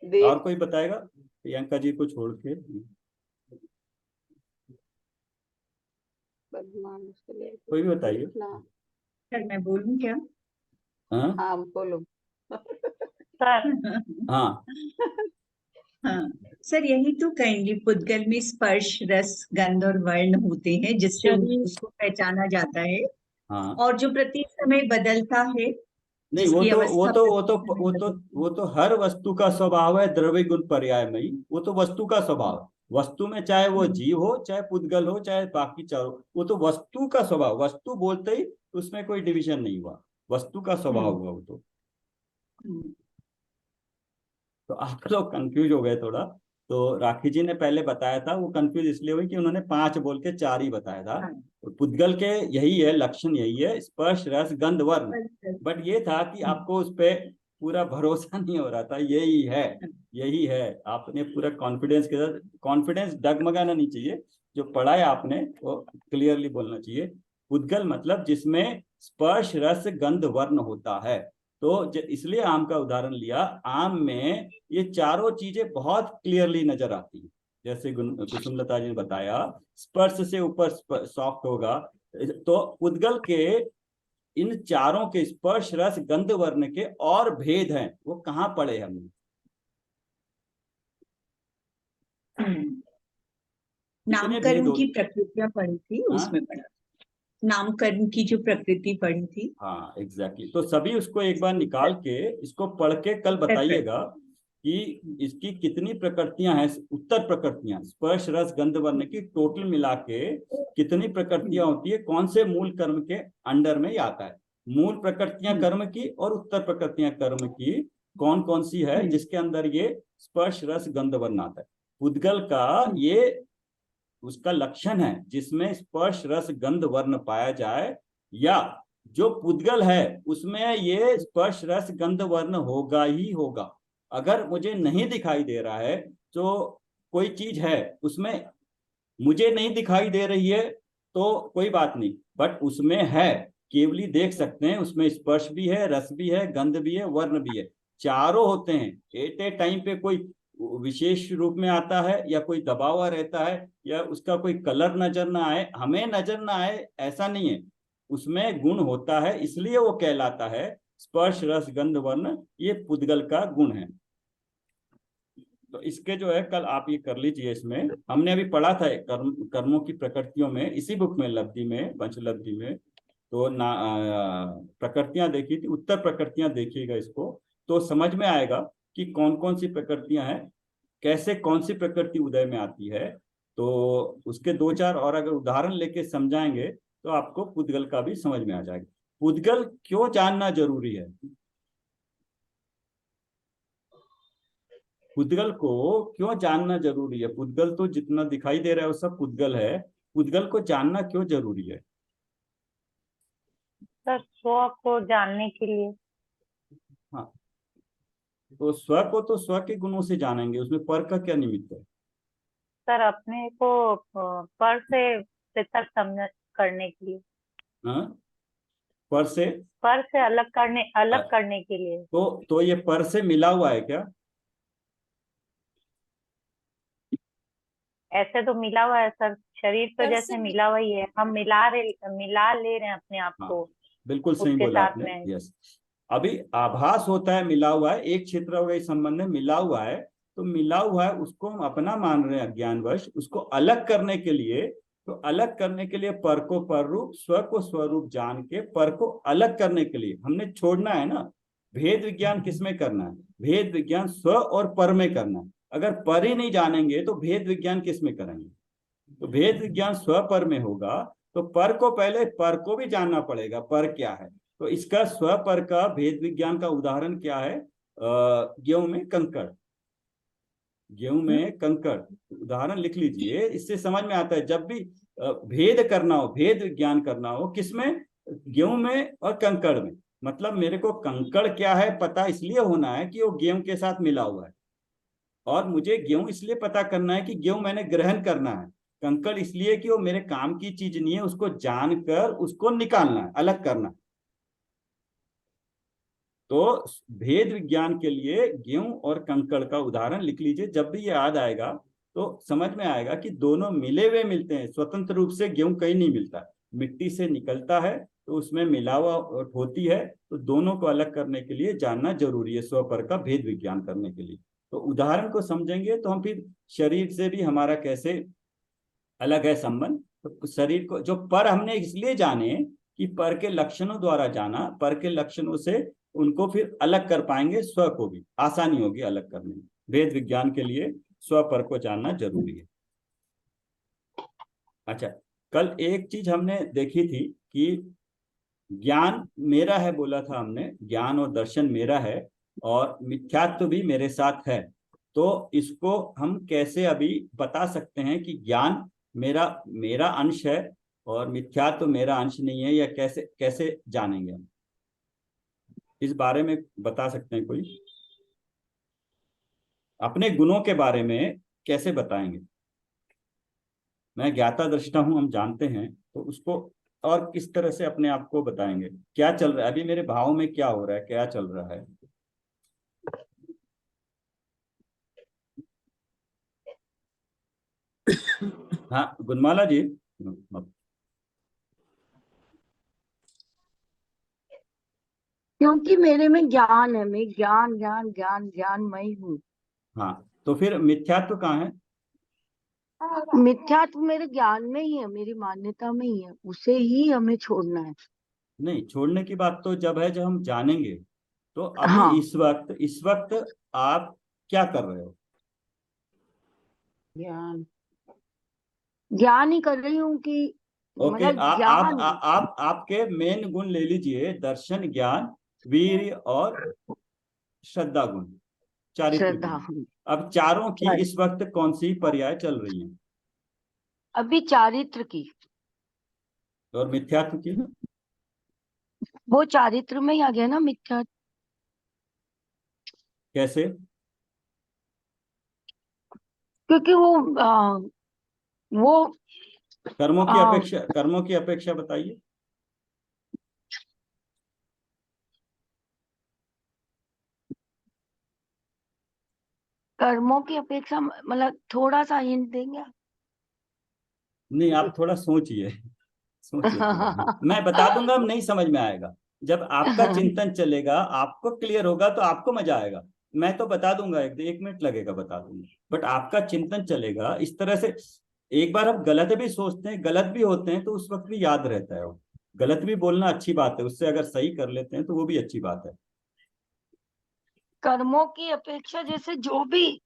Speaker 2: और
Speaker 3: देख,
Speaker 2: कोई बताएगा प्रियंका जी को छोड़ के? कोई भी बताइए।
Speaker 6: सर मैं बोलूं क्या?
Speaker 2: हाँ,
Speaker 3: हाँ बोलो।
Speaker 7: सर
Speaker 2: हाँ
Speaker 6: हाँ सर, यही तो कहेंगे, पुद्गल में स्पर्श, रस, गंध और वर्ण होते हैं जिससे उसको पहचाना जाता है।
Speaker 2: हाँ।
Speaker 6: और जो प्रत्येक समय बदलता है,
Speaker 2: नहीं, वो
Speaker 6: जिसकी
Speaker 2: तो
Speaker 6: अवस्था प्रत्येक समय बदलती है।
Speaker 2: वो तो हर वस्तु का स्वभाव है, द्रव्य गुण पर्यायमयी। वो तो वस्तु का स्वभाव है। वस्तु में चाहे वो जीव हो, चाहे पुद्गल हो, चाहे बाकी चारों, वो तो वस्तु का स्वभाव। वस्तु बोलते ही उसमें कोई डिवीजन नहीं हुआ, वस्तु का स्वभाव हुआ वो तो।
Speaker 6: हम्म,
Speaker 2: तो आप लोग कंफ्यूज हो गए थोड़ा। तो राखी जी ने पहले बताया था, वो कंफ्यूज इसलिए हुई कि उन्होंने 5 बोल के 4 ही बताया था।
Speaker 6: हाँ।
Speaker 2: तो पुद्गल के यही है, लक्षण यही है, स्पर्श रस गंध वर्ण। बट ये था कि आपको उस पे पूरा भरोसा नहीं हो रहा था। यही है, यही है। आपने पूरा कॉन्फिडेंस के साथ, कॉन्फिडेंस डगमगाना नहीं चाहिए, जो पढ़ा है आपने वो क्लियरली बोलना चाहिए। पुद्गल मतलब जिसमें स्पर्श रस गंध वर्ण होता है। तो इसलिए आम का उदाहरण लिया। आम में ये चारों चीजें बहुत क्लियरली नजर आती है। जैसे कुसुमलता जी ने बताया, स्पर्श से ऊपर सॉफ्ट होगा। तो पुद्गल के इन चारों के, स्पर्श रस गंध वर्ण के और भेद हैं, वो कहाँ पढ़े हमने?
Speaker 6: हम्म।
Speaker 2: कितने भेद
Speaker 6: नामकरण
Speaker 2: हो?
Speaker 6: की प्रकृतियां पढ़ी थी,
Speaker 2: हाँ
Speaker 6: उसमें पढ़ा। नामकरण की जो प्रकृति पढ़ी थी।
Speaker 2: हाँ, एग्जैक्टली। तो सभी उसको एक बार निकाल के, इसको पढ़ के कल बताइएगा कि इसकी कितनी प्रकृतियां हैं, उत्तर प्रकृतियां, स्पर्श रस गंध वर्ण की टोटल मिला के कितनी प्रकृतियां होती है, कौन से मूल कर्म के अंडर में ये आता है। मूल प्रकृतियां कर्म की और उत्तर प्रकृतियां कर्म की कौन कौन सी है, जिसके अंदर ये स्पर्श रस गंध वर्ण आता है। पुद्गल का ये उसका लक्षण है, जिसमें स्पर्श रस गंध वर्ण पाया जाए, या जो पुद्गल है उसमें ये स्पर्श रस गंध वर्ण होगा ही होगा। अगर मुझे नहीं दिखाई दे रहा है, तो कोई चीज है उसमें मुझे नहीं दिखाई दे रही है तो कोई बात नहीं, बट उसमें है, केवली देख सकते हैं, उसमें स्पर्श भी है, रस भी है, गंध भी है, वर्ण भी है, चारों होते हैं। एट ए टाइम पे कोई विशेष रूप में आता है, या कोई दबा हुआ रहता है, या उसका कोई कलर नजर ना आए, हमें नजर ना आए, ऐसा नहीं है। उसमें गुण होता है, इसलिए वो कहलाता है स्पर्श रस गंध वर्ण। ये पुद्गल का गुण है। तो इसके जो है कल आप ये कर लीजिए। इसमें हमने अभी पढ़ा था कर्मों की प्रकृतियों में, इसी बुक में, लब्धि में, पंचलब्धि में। तो प्रकृतियां देखी थी, उत्तर प्रकृतियां देखिएगा इसको, तो समझ में आएगा कि कौन कौन सी प्रकृतियां हैं, कैसे कौन सी प्रकृति उदय में आती है। तो उसके 2-4 और अगर उदाहरण लेके समझाएंगे तो आपको पुद्गल का भी समझ में आ जाएगा। पुद्गल क्यों जानना जरूरी है? पुद्गल को क्यों जानना जरूरी है? पुद्गल तो जितना दिखाई दे रहा है वो सब पुद्गल है। पुद्गल को जानना क्यों जरूरी है?
Speaker 7: सर स्व को जानने के लिए।
Speaker 2: हाँ, तो स्व को तो स्व के गुणों से जानेंगे, उसमें पर का क्या निमित्त है?
Speaker 7: सर अपने को पर से पृथक समझ करने के लिए।
Speaker 2: हाँ, पर से,
Speaker 7: पर से अलग करने के लिए।
Speaker 2: तो ये पर से मिला हुआ है क्या?
Speaker 7: ऐसे तो मिला हुआ है सर, शरीर तो
Speaker 8: पर
Speaker 7: जैसे
Speaker 8: से
Speaker 7: मिला हुआ ही है, हम मिला ले रहे हैं अपने आप
Speaker 2: हाँ,
Speaker 7: को
Speaker 2: बिल्कुल सही
Speaker 7: उसके
Speaker 2: बोला
Speaker 7: साथ
Speaker 2: आपने।
Speaker 7: में।
Speaker 2: यस, अभी आभास होता है मिला हुआ है, एक क्षेत्र हो गया इस संबंध में मिला हुआ है। तो मिला हुआ है उसको हम अपना मान रहे हैं अज्ञानवश, उसको अलग करने के लिए, तो अलग करने के लिए पर को पर रूप, स्व को स्वरूप जान के पर को अलग करने के लिए हमने छोड़ना है ना। भेद विज्ञान किसमें करना है? भेद विज्ञान स्व और पर में करना है। अगर पर ही नहीं जानेंगे तो भेद विज्ञान किस में करेंगे? तो भेद विज्ञान स्व पर में होगा, तो पर को पहले पर को भी जानना पड़ेगा, पर क्या है। तो इसका स्व पर का भेद विज्ञान का उदाहरण क्या है? गेहूं में कंकड़, गेहूं में कंकड़ उदाहरण लिख लीजिए, इससे समझ में आता है। जब भी भेद करना हो, भेद विज्ञान करना हो, किसमें? गेहूं में और कंकड़ में। मतलब मेरे को कंकड़ क्या है पता इसलिए होना है कि वो गेहूं के साथ मिला हुआ है, और मुझे गेहूं इसलिए पता करना है कि गेहूं मैंने ग्रहण करना है। कंकड़ इसलिए कि वो मेरे काम की चीज नहीं है, उसको जानकर उसको निकालना है, अलग करना है। तो भेद विज्ञान के लिए गेहूं और कंकड़ का उदाहरण लिख लीजिए। जब भी ये याद आएगा तो समझ में आएगा कि दोनों मिले हुए मिलते हैं, स्वतंत्र रूप से गेहूं कहीं नहीं मिलता। मिट्टी से निकलता है तो उसमें मिलावट होती है, तो दोनों को अलग करने के लिए जानना जरूरी है, स्व पर का भेद विज्ञान करने के लिए। तो उदाहरण को समझेंगे तो हम फिर शरीर से भी हमारा कैसे अलग है संबंध। तो शरीर को जो पर हमने इसलिए जाने कि पर के लक्षणों द्वारा जाना, पर के लक्षणों से उनको फिर अलग कर पाएंगे, स्व को भी आसानी होगी अलग करने में। भेद विज्ञान के लिए स्व पर को जानना जरूरी है। अच्छा, कल एक चीज हमने देखी थी कि ज्ञान मेरा है, बोला था हमने, ज्ञान और दर्शन मेरा है और मिथ्यात्व भी मेरे साथ है। तो इसको हम कैसे अभी बता सकते हैं कि ज्ञान मेरा मेरा अंश है और मिथ्यात्व मेरा अंश नहीं है, या कैसे कैसे जानेंगे हम? इस बारे में बता सकते हैं कोई? अपने गुणों के बारे में कैसे बताएंगे? मैं ज्ञाता दृष्टा हूं, हम जानते हैं, तो उसको और किस तरह से अपने आप को बताएंगे? क्या चल रहा है अभी मेरे भाव में, क्या हो रहा है, क्या चल रहा है? हाँ गुणमाला जी।
Speaker 9: क्योंकि मेरे में ज्ञान है, मैं ज्ञान ज्ञान ज्ञान ज्ञानमय हूँ।
Speaker 2: हाँ, तो फिर मिथ्यात्व कहाँ है?
Speaker 9: मिथ्यात्व मेरे ज्ञान में ही है, मेरी मान्यता में ही है, उसे ही हमें छोड़ना है।
Speaker 2: नहीं, छोड़ने की बात तो जब है, जब हम जानेंगे। तो अभी
Speaker 9: हाँ,
Speaker 2: इस वक्त आप क्या कर रहे हो?
Speaker 9: ज्ञान ज्ञान ही कर रही हूँ कि
Speaker 2: ओके,
Speaker 9: मतलब
Speaker 2: आप
Speaker 9: ज्ञान।
Speaker 2: आपके मेन गुण ले लीजिए, दर्शन, ज्ञान, वीर्य और श्रद्धा गुण, चारित्र
Speaker 9: श्रद्धा।
Speaker 2: गुण। अब चारों की इस वक्त कौन सी पर्याय चल रही है?
Speaker 9: अभी चारित्र की।
Speaker 2: और मिथ्यात्व की?
Speaker 9: वो चारित्र में ही आ गया ना मिथ्या।
Speaker 2: कैसे?
Speaker 9: क्योंकि वो
Speaker 2: कर्मों की अपेक्षा बताइए।
Speaker 9: कर्मों की अपेक्षा, मतलब थोड़ा सा हिंट देंगे आप?
Speaker 2: नहीं, आप थोड़ा सोचिए, सोचिए थोड़ा, मैं बता दूंगा, नहीं समझ में आएगा। जब आपका चिंतन चलेगा, आपको क्लियर होगा, तो आपको मजा आएगा। मैं तो बता दूंगा, एक मिनट लगेगा, बता दूंगा, बट आपका चिंतन चलेगा इस तरह से। एक बार हम गलत भी सोचते हैं, गलत भी होते हैं, तो उस वक्त भी याद रहता है वो। गलत भी बोलना अच्छी बात है, उससे अगर सही कर लेते हैं तो वो भी अच्छी बात है।
Speaker 9: कर्मों की अपेक्षा जैसे जो भी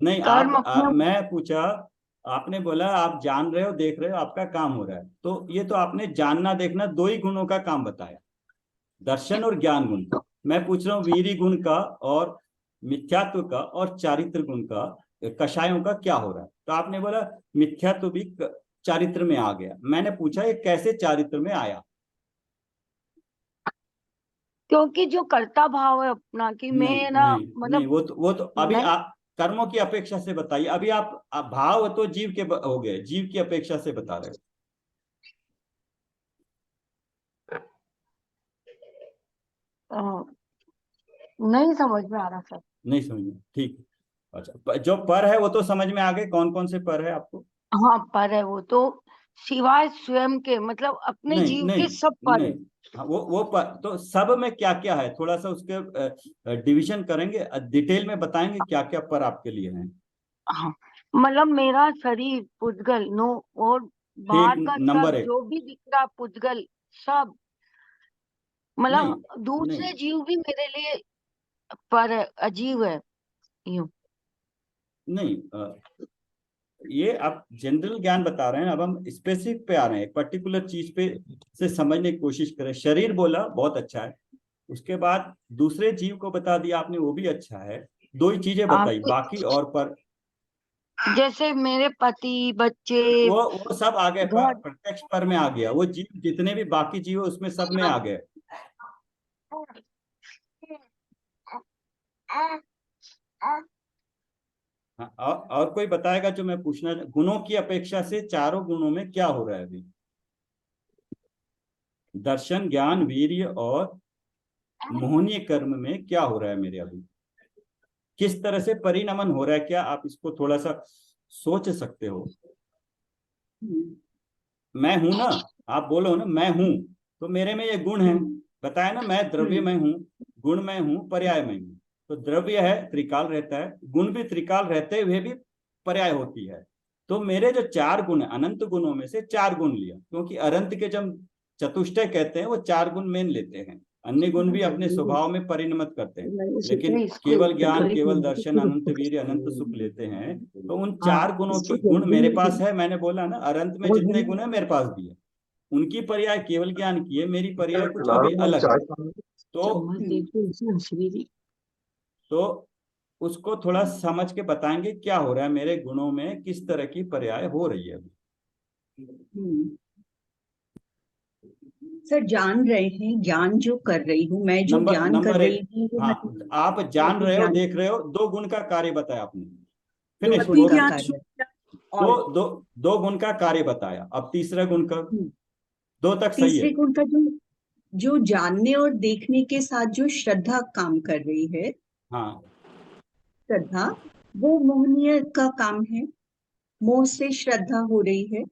Speaker 2: नहीं,
Speaker 9: कर्म अपने।
Speaker 2: मैं पूछा, आपने बोला आप जान रहे हो, देख रहे हो, आपका काम हो रहा है, तो ये तो आपने जानना देखना दो ही गुणों का काम बताया, दर्शन और ज्ञान गुण का। मैं पूछ रहा हूँ वीरी गुण का और मिथ्यात्व का और चारित्र गुण का, कषायों का क्या हो रहा है? तो आपने बोला मिथ्यात्व भी चारित्र में आ गया। मैंने पूछा ये कैसे चारित्र में आया?
Speaker 9: क्योंकि जो कर्ता भाव है अपना, कि
Speaker 2: नहीं
Speaker 9: मैं ना,
Speaker 2: नहीं नहीं,
Speaker 9: मतलब
Speaker 2: वो तो अभी
Speaker 9: नहीं।
Speaker 2: आप कर्मों की अपेक्षा से बताइए। अभी आप भाव तो जीव के हो गए, जीव की अपेक्षा से बता रहे हो।
Speaker 9: नहीं समझ में आ रहा सर।
Speaker 2: नहीं समझ में, ठीक। अच्छा, जो पर है वो तो समझ में आ गए, कौन कौन से पर है आपको?
Speaker 9: हाँ, पर है वो तो, सिवाय स्वयं के, मतलब अपने
Speaker 2: नहीं
Speaker 9: जीव
Speaker 2: नहीं
Speaker 9: के सब पर
Speaker 2: नहीं,
Speaker 9: है।
Speaker 2: हाँ, वो पर तो सब में क्या क्या है, थोड़ा सा उसके डिवीजन करेंगे, डिटेल में बताएंगे क्या क्या पर आपके लिए हैं।
Speaker 9: हाँ, मतलब मेरा शरीर पुद्गल नो, और
Speaker 2: ठीक,
Speaker 9: बाहर का
Speaker 2: नंबर
Speaker 9: सब
Speaker 2: एक।
Speaker 9: जो भी दिख रहा पुद्गल सब,
Speaker 2: नहीं
Speaker 9: मतलब दूसरे
Speaker 2: नहीं
Speaker 9: जीव भी मेरे लिए पर है, अजीब है यूं।
Speaker 2: नहीं, ये आप जनरल ज्ञान बता रहे हैं, अब हम स्पेसिफिक पे आ रहे हैं, पर्टिकुलर चीज पे से समझने की कोशिश करें। शरीर बोला, बहुत अच्छा है। उसके बाद दूसरे जीव को बता दिया आपने, वो भी अच्छा है। दो ही चीजें बताई,
Speaker 9: आप
Speaker 2: बाकी और पर
Speaker 9: जैसे मेरे पति, बच्चे,
Speaker 2: वो सब आ गए,
Speaker 9: घर।
Speaker 2: प्रत्यक्ष पर में आ गया। वो जीव जितने भी बाकी जीव है उसमें सब में आ गए। हाँ, और कोई बताएगा जो मैं पूछना, गुणों की अपेक्षा से चारों गुणों में क्या हो रहा है अभी? दर्शन, ज्ञान, वीर्य और मोहनीय कर्म में क्या हो रहा है मेरे अभी? किस तरह से परिणमन हो रहा है? क्या आप इसको थोड़ा सा सोच सकते हो? मैं हूं ना, आप बोलो ना मैं हूं, तो मेरे में ये गुण है, बताया ना, मैं द्रव्य में हूँ, गुण में हूँ, पर्याय में हूँ। तो द्रव्य है त्रिकाल रहता है, गुण भी त्रिकाल रहते हुए भी पर्याय होती है। तो मेरे जो 4 गुण है, अनंत गुणों में से 4 गुण लिया, क्योंकि अनंत के जब चतुष्टय कहते हैं वो 4 गुण मेन लेते हैं, अन्य गुण भी अपने स्वभाव में परिणमित करते हैं, लेकिन केवल ज्ञान, केवल दर्शन, अनंत वीर्य, अनंत सुख लेते हैं। तो उन 4 गुणों की गुण मेरे पास है, मैंने बोला ना, अनंत में जितने गुण है मेरे पास भी है। उनकी पर्याय केवल ज्ञान की है, मेरी पर्याय कुछ अभी अलग है। तो उसको थोड़ा समझ के बताएंगे क्या हो रहा है मेरे गुणों में, किस तरह की पर्याय हो रही है अभी।
Speaker 6: सर जान रहे हैं, ज्ञान जो कर रही हूँ मैं, जो ज्ञान कर
Speaker 2: नंबर
Speaker 6: रही
Speaker 2: 1,
Speaker 6: हूँ,
Speaker 2: हाँ, आप जान रहे हो, देख रहे हो, 2 गुण का कार्य बताया आपने, फिनिश,
Speaker 6: गुण का
Speaker 3: ज्ञान
Speaker 6: कार्य
Speaker 2: दो गुण का कार्य बताया। अब तीसरा गुण का, 2 तक सही है।
Speaker 6: तीसरे गुण का जो जो जानने और देखने के साथ जो श्रद्धा काम कर रही है,
Speaker 2: हाँ,
Speaker 6: श्रद्धा, वो मोहनीय का काम है। मोह से श्रद्धा हो रही है,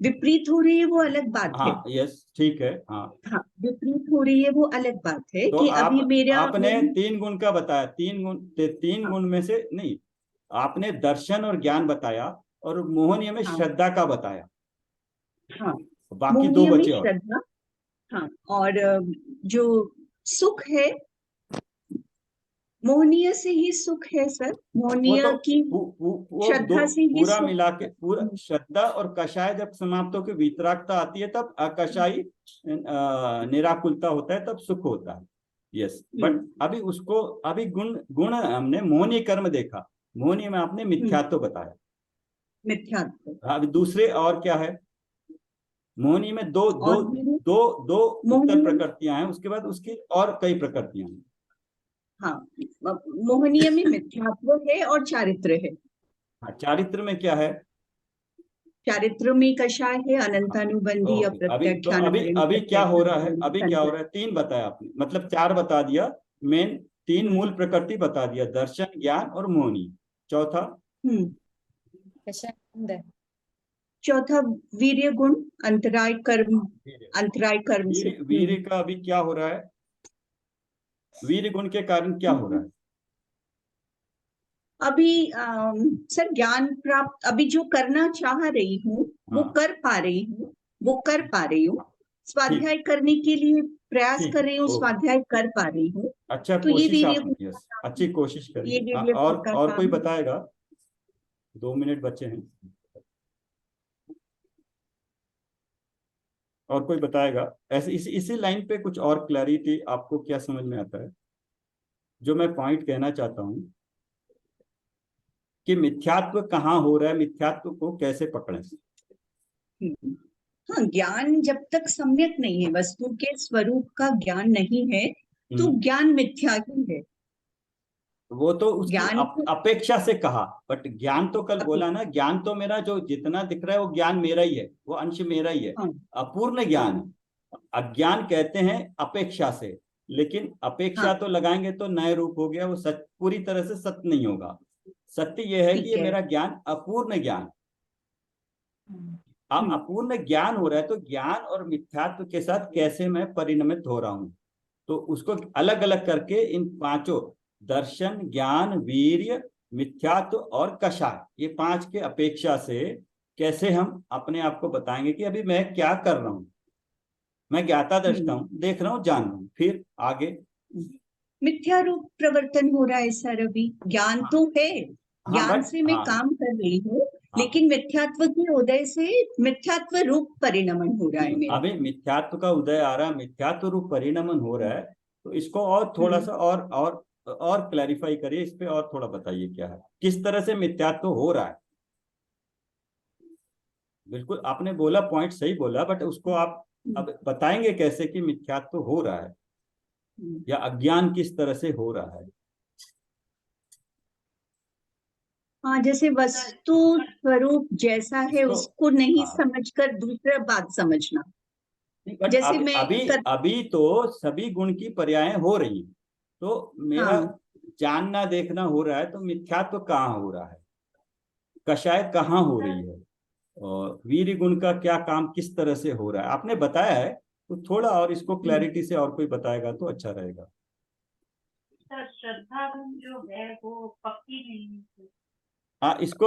Speaker 6: विपरीत हो रही है वो अलग बात है।
Speaker 2: हाँ, यस, ठीक है, हाँ।
Speaker 6: हाँ, विपरीत हो रही है वो अलग बात है
Speaker 2: तो
Speaker 6: कि अभी मेरा
Speaker 2: आपने 3 गुण का बताया, 3 गुण में से नहीं, आपने दर्शन और ज्ञान बताया, और मोहनीय में श्रद्धा का बताया,
Speaker 6: हाँ,
Speaker 2: बाकी 2
Speaker 6: मोहनीय में
Speaker 2: बचे। और
Speaker 6: श्रद्धा, हाँ, और जो सुख है, मोहनीय से ही सुख है सर,
Speaker 2: वो
Speaker 6: मोहनीय
Speaker 2: तो
Speaker 6: की
Speaker 2: वो
Speaker 6: श्रद्धा से ही
Speaker 2: पूरा
Speaker 6: सुख।
Speaker 2: मिला के, पूरा श्रद्धा और कषाय जब समाप्त होकर वितरागता आती है, तब अकषाई निराकुलता होता है, तब सुख होता है। यस, बट अभी उसको, अभी गुण गुण हमने मोहनीय कर्म देखा, मोहनीय में आपने मिथ्यात्व बताया।
Speaker 6: मिथ्यात्व।
Speaker 2: अभी दूसरे और क्या है, मोहनीय में दो दो
Speaker 6: और
Speaker 2: दो दो उत्तर
Speaker 6: मोहनीय,
Speaker 2: प्रकृतियां हैं, उसके बाद उसकी और कई प्रकृतियां हैं।
Speaker 6: हाँ, मोहनीय में मिथ्यात्व है और चारित्र है।
Speaker 2: हाँ, चारित्र में क्या है,
Speaker 6: चारित्र में कषाय है, अनंतानुबंधी,
Speaker 2: ओके, तो
Speaker 6: अप्रत्याख्यान,
Speaker 2: अभी क्या हो रहा है, अभी क्या हो रहा है, 3 बताया आपने, मतलब 4 बता दिया, मेन 3 मूल प्रकृति बता दिया, दर्शन, ज्ञान और मोहनी। चौथा,
Speaker 6: चौथा वीर्य गुण, अंतराय कर्म, अंतराय कर्म से।
Speaker 2: वीर्य का अभी क्या हो रहा है, वीर्य गुण के कारण क्या हो रहा है?
Speaker 6: अभी सर ज्ञान प्राप्त, अभी जो करना चाह रही हूँ वो
Speaker 2: हाँ,
Speaker 6: कर पा रही हूँ, वो कर पा रही हूँ, स्वाध्याय
Speaker 2: ठीक,
Speaker 6: करने के लिए प्रयास
Speaker 2: ठीक,
Speaker 6: कर रही हूँ,
Speaker 2: ओके,
Speaker 6: स्वाध्याय कर पा रही हूँ।
Speaker 2: अच्छा,
Speaker 6: तो ये
Speaker 2: कोशिश
Speaker 6: वीर्य
Speaker 2: आप,
Speaker 6: गुण का
Speaker 2: यस,
Speaker 6: काम
Speaker 2: अच्छी
Speaker 6: है,
Speaker 2: कोशिश
Speaker 6: ये
Speaker 2: करिए।
Speaker 6: वीर्य गुण का
Speaker 2: और कोई
Speaker 6: काम है।
Speaker 2: बताएगा? 2 मिनट बचे हैं, और कोई बताएगा? ऐसे इसी लाइन पे कुछ और क्लैरिटी आपको क्या समझ में आता है, जो मैं पॉइंट कहना चाहता हूं कि मिथ्यात्व कहाँ हो रहा है, मिथ्यात्व को कैसे पकड़ें?
Speaker 6: हाँ, ज्ञान जब तक सम्यक नहीं है, वस्तु के स्वरूप का ज्ञान नहीं है, तो ज्ञान मिथ्या ही है।
Speaker 2: वो तो उसकी
Speaker 6: ज्ञान
Speaker 2: अपेक्षा से कहा, बट ज्ञान तो कल बोला ना, ज्ञान तो मेरा जो जितना दिख रहा है वो ज्ञान मेरा ही है, वो अंश मेरा ही है, अपूर्ण ज्ञान है। अज्ञान कहते हैं अपेक्षा से, लेकिन अपेक्षा तो लगाएंगे तो नए रूप हो गया, वो सच पूरी तरह से सत्य नहीं होगा। सत्य यह है कि ये मेरा ज्ञान अपूर्ण ज्ञान, अब अपूर्ण ज्ञान हो रहा है, तो ज्ञान और मिथ्यात्व के साथ कैसे मैं परिणमित हो रहा हूं, तो उसको अलग अलग करके इन 5, दर्शन, ज्ञान, वीर्य, मिथ्यात्व और कषाय, ये 5 के अपेक्षा से कैसे हम अपने आप को बताएंगे कि अभी मैं क्या कर रहा हूं, मैं ज्ञाता दृष्टा हूं, देख रहा हूं, जान रहा हूं, फिर आगे
Speaker 6: मिथ्या रूप प्रवर्तन हो रहा है सर। अभी ज्ञान तो है, ज्ञान से मैं काम कर रही हूँ, लेकिन मिथ्यात्व के उदय से मिथ्यात्व रूप परिणमन हो रहा है मेरा।
Speaker 2: अभी मिथ्यात्व का उदय आ रहा है, मिथ्यात्व रूप परिणमन हो रहा है, तो इसको और थोड़ा सा और क्लैरिफाई करिए, इस पे और थोड़ा बताइए क्या है, किस तरह से मिथ्यात्व हो रहा है। बिल्कुल आपने बोला, पॉइंट सही बोला, बट उसको आप अब बताएंगे कैसे कि मिथ्यात्व हो रहा है, या अज्ञान किस तरह से हो रहा है?
Speaker 6: हाँ, जैसे वस्तु स्वरूप जैसा है उसको नहीं समझकर दूसरा बात समझना। जैसे मैं
Speaker 2: अभी तो सभी गुण की पर्यायें हो रही हैं, तो मेरा जानना देखना हो रहा है, तो मिथ्यात्व कहाँ हो रहा है, कषाय कहाँ हो रही है? और वीर गुण का क्या काम किस तरह से हो रहा है आपने बताया है, तो थोड़ा और इसको क्लैरिटी से और कोई बताएगा तो अच्छा रहेगा।
Speaker 7: सर श्रद्धा जो है वो पक्की नहीं है।
Speaker 2: हाँ, इसको